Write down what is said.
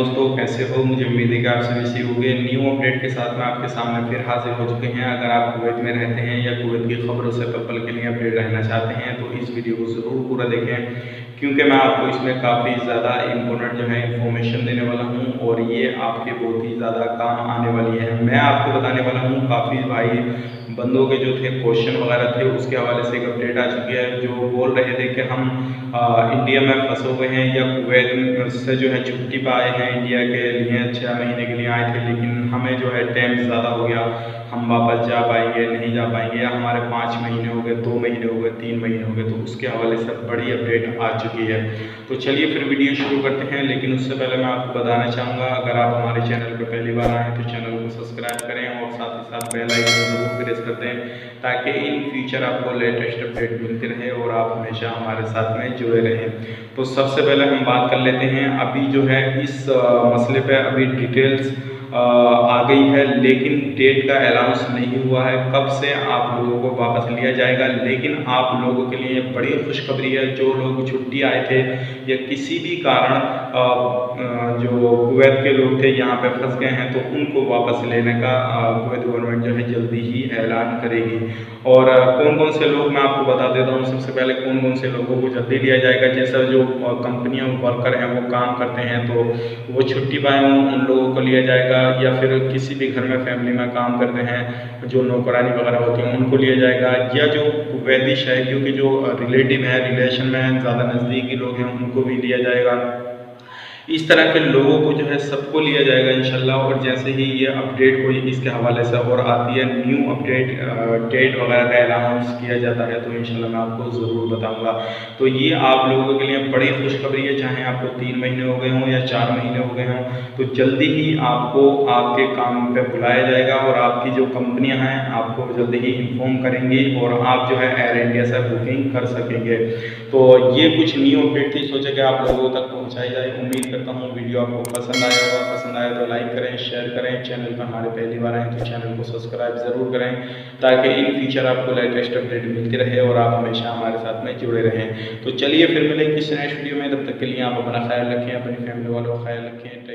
दोस्तों, कैसे हो? मुझे उम्मीद है कि आप सभी सही होंगे। न्यू अपडेट के साथ में आपके सामने फिर हाजिर हो चुके हैं। अगर आप कुवैत में रहते हैं या कुवैत की खबरों से पल पल के लिए अपडेट रहना चाहते हैं तो इस वीडियो को ज़रूर पूरा देखें, क्योंकि मैं आपको इसमें काफ़ी ज़्यादा इम्पोर्टेंट जो है इन्फॉर्मेशन देने वाला हूँ और ये आपके बहुत ही ज़्यादा काम आने वाली है। मैं आपको बताने वाला हूँ, काफ़ी भाई बंदों के जो थे क्वेश्चन वगैरह थे उसके हवाले से एक अपडेट आ चुकी है, जो बोल रहे थे कि हम इंडिया में फंसे हुए हैं या कुवैत से जो है छुट्टी पर आए हैं इंडिया के लिए, 6 महीने के लिए आए थे, लेकिन हमें जो है टाइम ज़्यादा हो गया, हम वापस जा पाएंगे नहीं जा पाएंगे, या हमारे 5 महीने हो गए, 2 महीने हो गए, 3 महीने हो गए। तो उसके हवाले से बड़ी अपडेट आ चुकी है। तो चलिए फिर वीडियो शुरू करते हैं, लेकिन उससे पहले मैं आपको बताना चाहूँगा, अगर आप हमारे चैनल पर पहली बार आएँ तो चैनल को सब्सक्राइब करें और साथ ही साथ बेल आइकन ज़रूर प्रेस कर दें, ताकि इन फ्यूचर आपको लेटेस्ट अपडेट मिलते रहे और आप हमेशा हमारे साथ में जुड़े रहें। तो सबसे पहले हम बात कर लेते हैं, अभी जो है इस मसले पे अभी डिटेल्स आ गई है, लेकिन डेट का अनाउंस नहीं हुआ है कब से आप लोगों को वापस लिया जाएगा। लेकिन आप लोगों के लिए बड़ी खुशखबरी है, जो लोग छुट्टी आए थे या किसी भी कारण जो कुवैत के लोग थे यहाँ पे फंस गए हैं, तो उनको वापस लेने का कुवैत गवर्नमेंट जो है जल्दी ही ऐलान करेगी। और कौन कौन से लोग मैं आपको बता देता हूँ। सबसे पहले कौन कौन से लोगों को जल्दी लिया जाएगा, जैसा जो कंपनियां वर्कर हैं वो काम करते हैं तो वो छुट्टी पाए हों उन लोगों को लिया जाएगा, या फिर किसी भी घर में फैमिली में काम करते हैं जो नौकरानी वगैरह होती हैं उनको लिया जाएगा, या जो कुवैती शहरियों के जो रिलेटिव हैं, रिलेशन में ज़्यादा नज़दीकी लोग हैं उनको भी लिया जाएगा। इस तरह के लोगों को जो है सबको लिया जाएगा इंशाल्लाह। और जैसे ही ये अपडेट कोई इसके हवाले से और आती है, न्यू अपडेट डेट वगैरह का अनाउंस किया जाता है, तो इंशाल्लाह मैं आपको ज़रूर बताऊंगा। तो ये आप लोगों के लिए बड़ी खुशखबरी है, चाहे आपको 3 महीने हो गए हों या 4 महीने हो गए हों, तो जल्दी ही आपको आपके काम पे बुलाया जाएगा और आपकी जो कंपनियाँ हैं आपको जल्दी ही इन्फॉर्म करेंगी और आप जो है एयर इंडिया से बुकिंग कर सकेंगे। तो ये कुछ न्यू अपडेट थी, सोचा कि आप लोगों तक पहुँचाई जाए। उम्मीद करता हूँ वीडियो आपको पसंद आया होगा। पसंद आया तो लाइक करें, शेयर करें। चैनल पर हमारे पहली बार आए तो चैनल को सब्सक्राइब ज़रूर करें, ताकि इन फ्यूचर आपको लेटेस्ट अपडेट मिलती रहे और आप हमेशा हमारे साथ में जुड़े रहें। तो चलिए फिर मिलेंगे किसी नेक्स्ट वीडियो में, तब तक के लिए आप अपना ख्याल रखें, अपनी फैमिली वालों का ख्याल रखें।